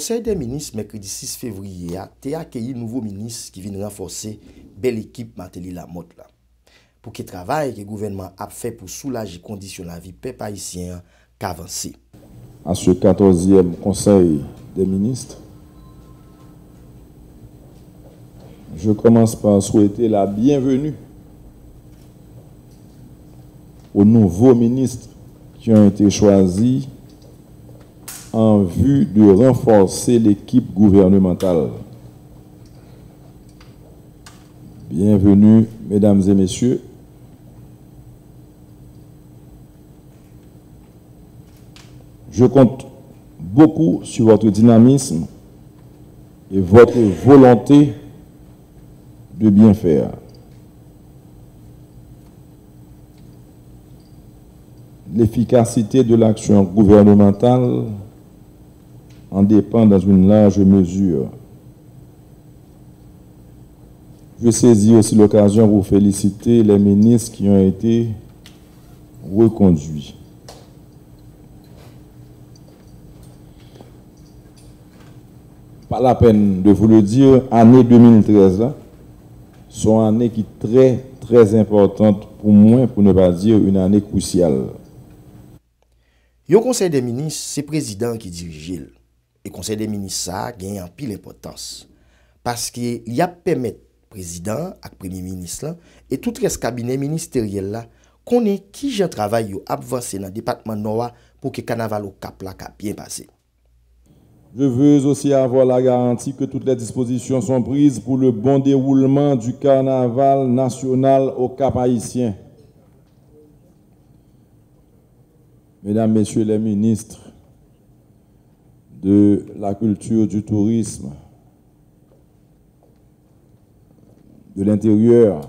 Conseil des ministres, mercredi 6 février, a accueilli nouveau ministre qui vient renforcer belle équipe Martelly Lamotte là. Pour qu'il travaille que le gouvernement a fait pour soulager les conditions de la vie peuple haïtien qu'avancer. À ce 14e Conseil des ministres, je commence par souhaiter la bienvenue aux nouveaux ministres qui ont été choisis en vue de renforcer l'équipe gouvernementale. Bienvenue, mesdames et messieurs. Je compte beaucoup sur votre dynamisme et votre volonté de bien faire. L'efficacité de l'action gouvernementale en dépend dans une large mesure. Je saisis aussi l'occasion pour féliciter les ministres qui ont été reconduits. Pas la peine de vous le dire, année 2013 là, sont une année qui est très importante pour moi, pour ne pas dire une année cruciale. Le Conseil des ministres, c'est le président qui dirige. Et le Conseil des ministres, ça a gagné en pile importance. Parce qu'il y a permis au président et au premier ministre et tout le cabinet ministériel là, qu'on ait qui j'ai travaillé avancé dans le département Nord pour que le carnaval au Cap là bien passé. Je veux aussi avoir la garantie que toutes les dispositions sont prises pour le bon déroulement du carnaval national au Cap haïtien. Mesdames, Messieurs les ministres de la culture, du tourisme, de l'intérieur,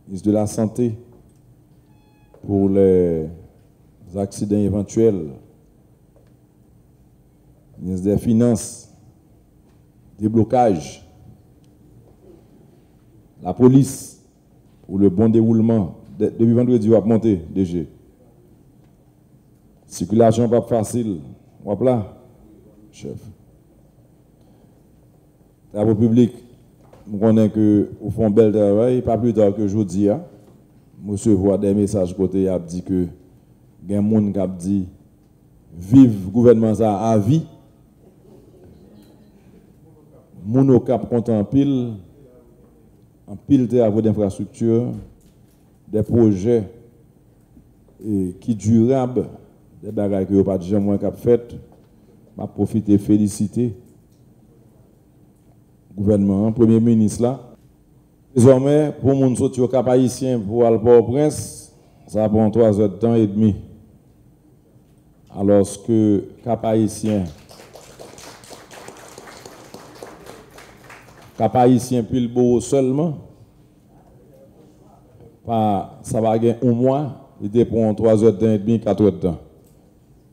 ministre de la santé, pour les accidents éventuels, ministre des Finances, déblocage, la police pour le bon déroulement. Depuis vendredi, on va monter, DG. Circulation pas facile. Hop là, chef. Travaux publics, nous connaissons que au fond bel travail, pas plus tard que jeudi, monsieur voit des messages côté, il a dit que il y a des gens qui ont dit vive gouvernement ça à vie. Mon cap compte en pile travaux d'infrastructure, des projets qui durables, des bagages que pas déjà moins cap fait. M'a profité féliciter le gouvernement, premier ministre là. Désormais, pour mon sortir au Cap haïtien pour aller Port-au-Prince, ça prend 3 heures de temps et demi. Alors que Cap haïtien puis le beau seulement, ça va gagner un mois, il dépend 3 heures de temps et demi, 4 heures de temps.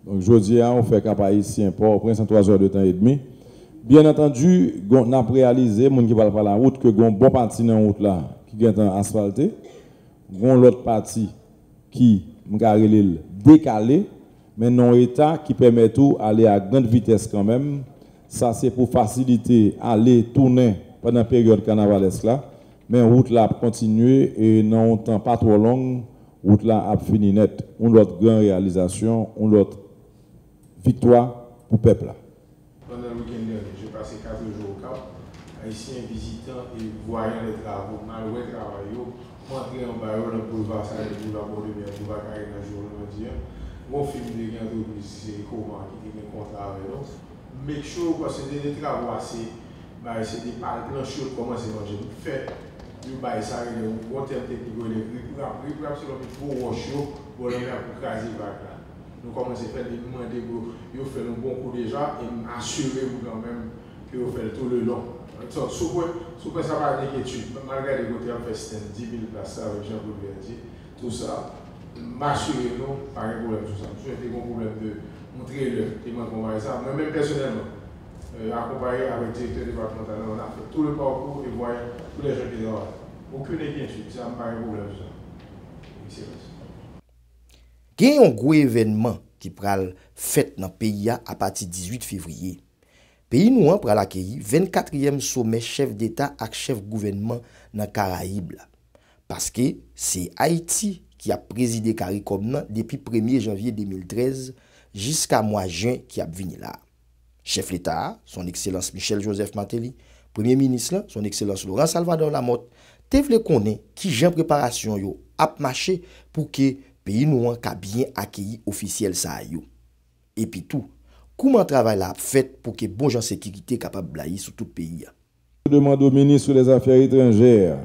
Donc aujourd'hui, on fait Cap haïtien pour prendre 3 heures de temps et demi. Bien entendu, on a réalisé, les gens qui parlent par la route, que on bon parti dans la route là, qui est asphalté, on l'autre partie qui est décalé, mais non état qui permet tout aller à grande vitesse quand même. Ça c'est pour faciliter aller tourner pendant la période carnavalesque là, mais la route là a continué et non temps pas trop long, la route là a fini net. On l'autre grande réalisation, on l'autre victoire pour le peuple là. Pendant le week-end dernier, j'ai passé 4 jours au Cap, haïtiens visitant et voyant les travaux, malgré les travaux, montré en bas dans le boulevard Salé, le boulevard Baudelaire, le boulevard Carré dans le jour de mon film de l'entreprise, c'est comment qui est un contrat avec nous. Make sure que c'est des travaux assez, c'est des planchers qui commencent à manger. Fait, nous ça il y a un bon terme technique, il y a absolument pour rocher pour le mettre pour craser là. Nous commençons à faire des demander pour faire un bon coup déjà et assurer-vous quand même que vous faites tout le long. Donc, souvent, ça va être d'inquiétude. Malgré les côtés, on fait 10 000 places avec Jean-Claude Verdier, tout ça, m'assurez-nous, pas un problème sur ça. Je n'ai pas un problème de montrer le témoin qu'on va ça. Moi-même, personnellement, accompagné avec le directeur départemental, on a fait tout le parcours et voyez tous les gens qui travaillent. Aucune inquiétude, ça me paraît un problème sur ça. Excellent. Il y a un gros événement qui pral fait dans le pays à partir du 18 février. Pays nous pral accueillir 24e sommet chef d'État et chef gouvernement dans Caraïbes. Parce que c'est Haïti qui a présidé CARICOM depuis 1er janvier 2013 jusqu'à mois juin qui a venu là. Chef l'État, son Excellence Michel Joseph Martelly, Premier ministre, son Excellence Laurent Salvador Lamotte, te vle connaît qui jan préparation yo ap marché pour que pays nous a bien accueilli officiel ça yo. Et puis tout, comment travail là fait pour que bon gens sécurité capable blayer sur tout pays. Je demande au ministre des Affaires étrangères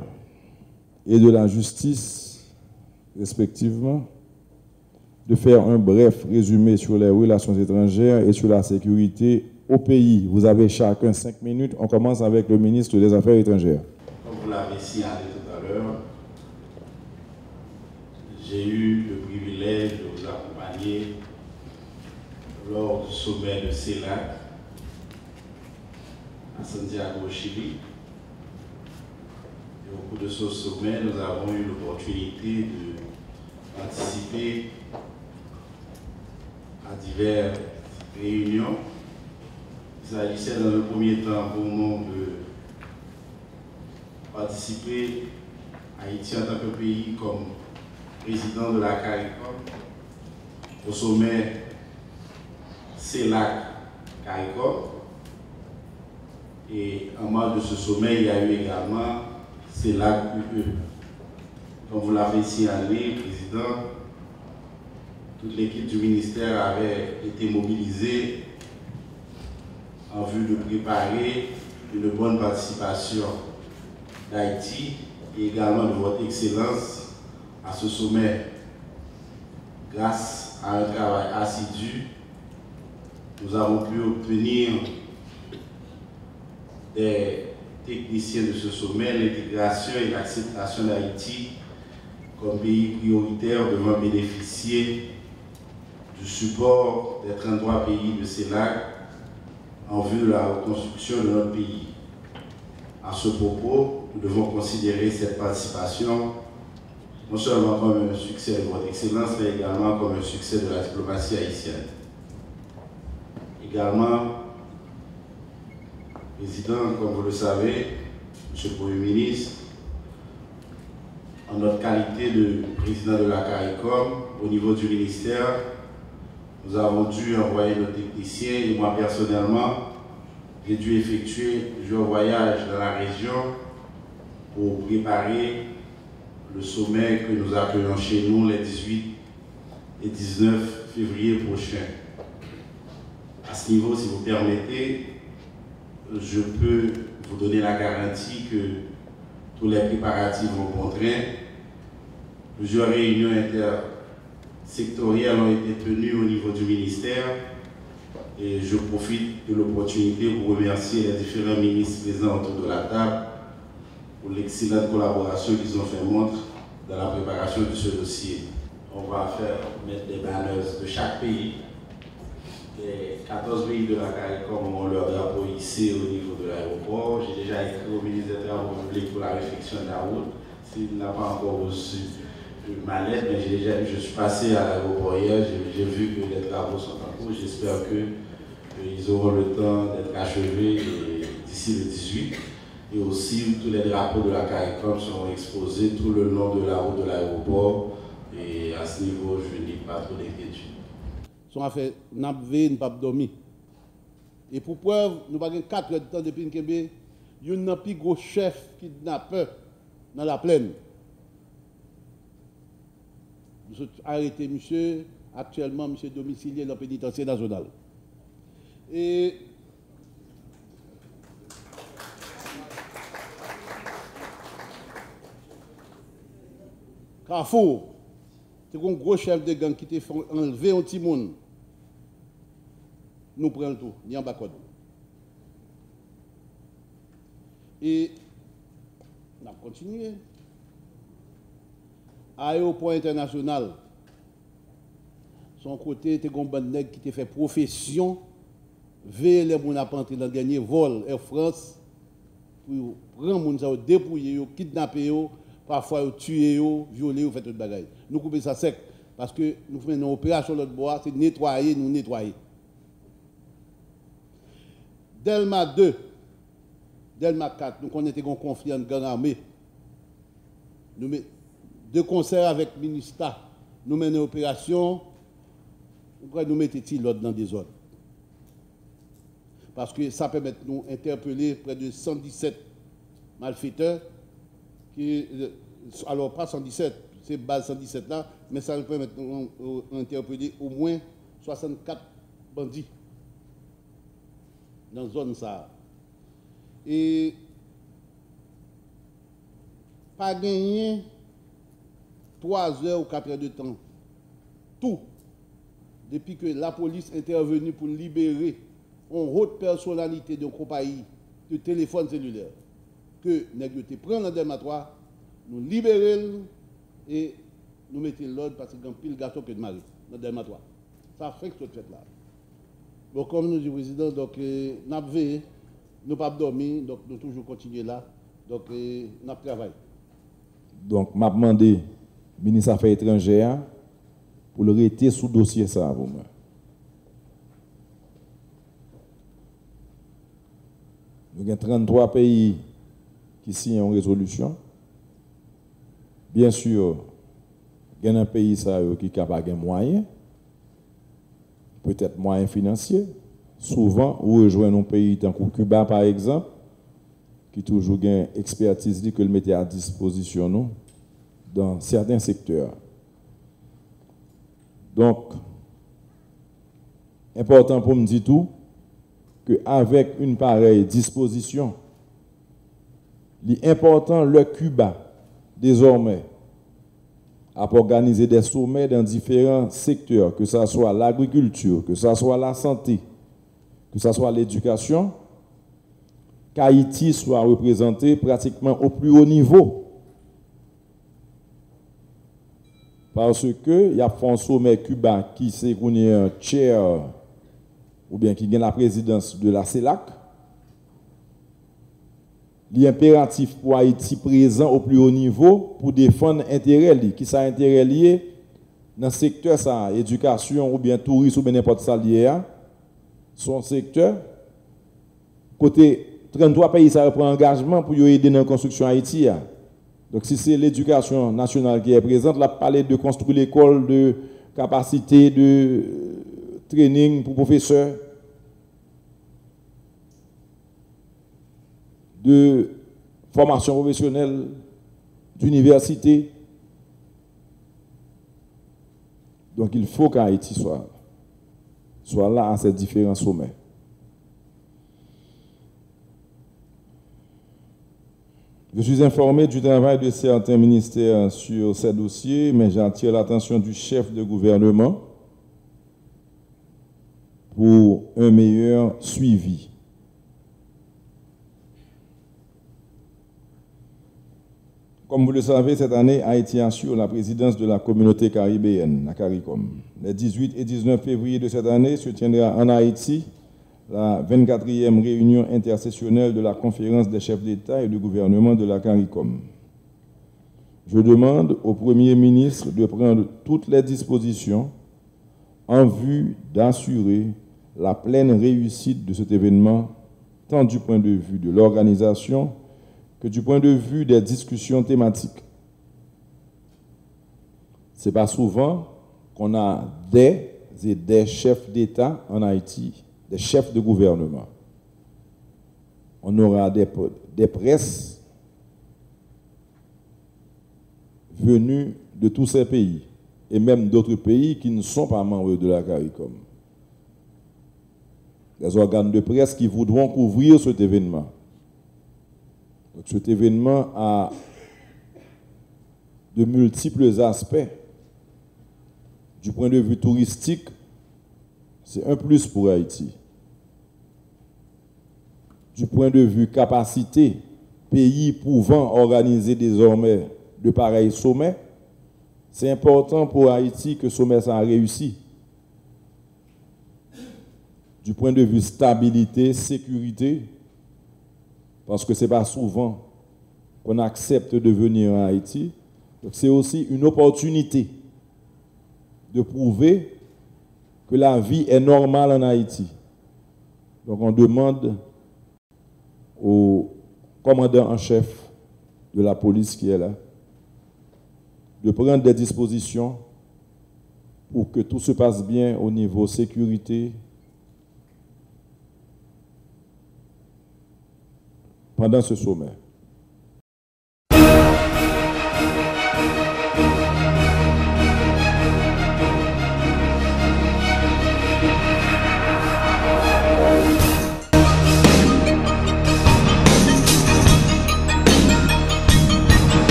et de la Justice, respectivement, de faire un bref résumé sur les relations étrangères et sur la sécurité au pays. Vous avez chacun 5 minutes. On commence avec le ministre des Affaires étrangères. Comme vous l'avez signalé tout à l'heure, j'ai eu le privilège de vous accompagner lors du sommet de CELAC à Santiago, au Chili. Et au cours de ce sommet, nous avons eu l'opportunité de participer à diverses réunions. Il s'agissait dans le premier temps pour nous de participer à Haïti en tant que pays comme président de la CARICOM au sommet CELAC CARICOM. Et en marge de ce sommet, il y a eu également CELAC UE. Comme vous l'avez signalé, Président, toute l'équipe du ministère avait été mobilisée en vue de préparer une bonne participation d'Haïti et également de votre Excellence à ce sommet. Grâce à un travail assidu, nous avons pu obtenir des techniciens de ce sommet l'intégration et l'acceptation d'Haïti comme pays prioritaire devant bénéficier du support des 33 pays de CELAC en vue de la reconstruction de notre pays. À ce propos, nous devons considérer cette participation non seulement comme un succès de votre Excellence, mais également comme un succès de la diplomatie haïtienne. Également, Président, comme vous le savez, Monsieur le Premier ministre, en notre qualité de président de la CARICOM, au niveau du ministère, nous avons dû envoyer nos techniciens et moi personnellement, j'ai dû effectuer plusieurs voyages dans la région pour préparer le sommet que nous accueillons chez nous les 18 et 19 février prochains. À ce niveau, si vous permettez, je peux vous donner la garantie que tous les préparatifs vont bon train. Plusieurs réunions intersectorielles ont été tenues au niveau du ministère et je profite de l'opportunité pour remercier les différents ministres présents autour de la table pour l'excellente collaboration qu'ils ont fait montre dans la préparation de ce dossier. On va mettre des banners de chaque pays. Les 14 pays de la CARICOM ont leur drapeau ici au niveau de l'aéroport. J'ai déjà écrit au ministre des Travaux publics pour la réflexion de la route. S'il n'a pas encore reçu ma lettre, mais je suis passé à l'aéroport hier, j'ai vu que les travaux sont en cours. J'espère qu'ils auront le temps d'être achevés d'ici le 18. Et aussi, tous les drapeaux de la CARICOM seront exposés tout le long de la route de l'aéroport. Et à ce niveau, je n'ai pas trop d'inquiétude. Son affaire, nous avons veillé, nous n'avons pas dormi. Et pour preuve, nous avons 4 heures de temps depuis Nkembe, il y a un plus gros chef kidnappeur dans la plaine. Nous avons arrêté monsieur, actuellement, monsieur domicilié dans le pénitencier national. Et Carrefour, c'est un gros chef de gang qui t'a fait enlever un petit monde. Nous prenons tout, ni en bas code. Et on a continué. Aéroport international, son côté, c'est un bon nègre qui t'a fait profession, veiller les gens à entrer dans le dernier vol Air France, pour prendre les gens, dépouiller, kidnapper, parfois tuer, violer, faire tout le bagage. Nous coupons ça sec. Parce que nous faisons une opération de l'autre bois, c'est nettoyer, nous nettoyer. Delma 2, Delma 4, nous connaissons un conflit entre gang armé. Nous de concert avec le ministère, nous menons une opération, nous mettons l'ordre dans des zones. Parce que ça permet de nous interpeller près de 117 malfaiteurs, alors pas 117, c'est base 117 là, mais ça nous permet de nous interpeller au moins 64 bandits dans la zone ça. Et pas gagné 3 heures ou 4 heures de temps. Tout. Depuis que la police est intervenue pour libérer une haute personnalité de compagnie de téléphone cellulaire, que nous prenons dans le dématoire, nous libérons et nous mettons l'ordre parce qu'il y a un pile gâteau que de mari dans le dématoire. Ça fait que tout fait là. Donc, comme nous dit le président, donc, nous avons veillé, nous n'avons pas dormi, donc nous toujours continuer là, donc nous avons travaillé. Donc, je demandé au ministre des Affaires étrangères pour le rester sous dossier ça pour moi. Nous avons 33 pays qui signent une résolution. Bien sûr, il y a un pays qui est capable de moyens, peut-être moyens financiers. Souvent, on rejoint un pays tant que Cuba, par exemple, qui toujours a une expertise que le mettait à disposition nous, dans certains secteurs. Donc, important pour me dire tout, qu'avec une pareille disposition, l'important, le Cuba, désormais, a organisé des sommets dans différents secteurs, que ce soit l'agriculture, que ce soit la santé, que ce soit l'éducation, qu'Haïti soit représenté pratiquement au plus haut niveau. Parce que il y a un sommet cubain qui s'est un chair ou bien qui gagne la présidence de la CELAC. L'impératif pour Haïti présent au plus haut niveau pour défendre l'intérêt, qui ça intérêt lié dans le secteur ça, éducation ou bien tourisme ou bien n'importe ça lié, son secteur. Côté 33 pays, ça reprend engagement pour aider dans la construction Haïti. Donc si c'est l'éducation nationale qui est présente, là, parler de construire l'école, de capacité de training pour professeurs, de formation professionnelle, d'université. Donc il faut qu'Haïti soit là à ces différents sommets. Je suis informé du travail de certains ministères sur ces dossiers, mais j'attire l'attention du chef de gouvernement pour un meilleur suivi. Comme vous le savez, cette année, Haïti assure la présidence de la communauté caribéenne, la CARICOM. Les 18 et 19 février de cette année se tiendra en Haïti la 24e réunion intersessionnelle de la conférence des chefs d'État et de gouvernement de la CARICOM. Je demande au Premier ministre de prendre toutes les dispositions en vue d'assurer la pleine réussite de cet événement, tant du point de vue de l'organisation que du point de vue des discussions thématiques. Ce n'est pas souvent qu'on a des chefs d'État en Haïti, des chefs de gouvernement. On aura des presses venues de tous ces pays, et même d'autres pays qui ne sont pas membres de la CARICOM. Des organes de presse qui voudront couvrir cet événement. Donc cet événement a de multiples aspects. Du point de vue touristique, c'est un plus pour Haïti. Du point de vue capacité, pays pouvant organiser désormais de pareils sommets, c'est important pour Haïti que ce sommet ça a réussi. Du point de vue stabilité, sécurité, parce que ce n'est pas souvent qu'on accepte de venir en Haïti. Donc c'est aussi une opportunité de prouver que la vie est normale en Haïti. Donc on demande au commandant en chef de la police qui est là de prendre des dispositions pour que tout se passe bien au niveau sécurité pendant ce sommet.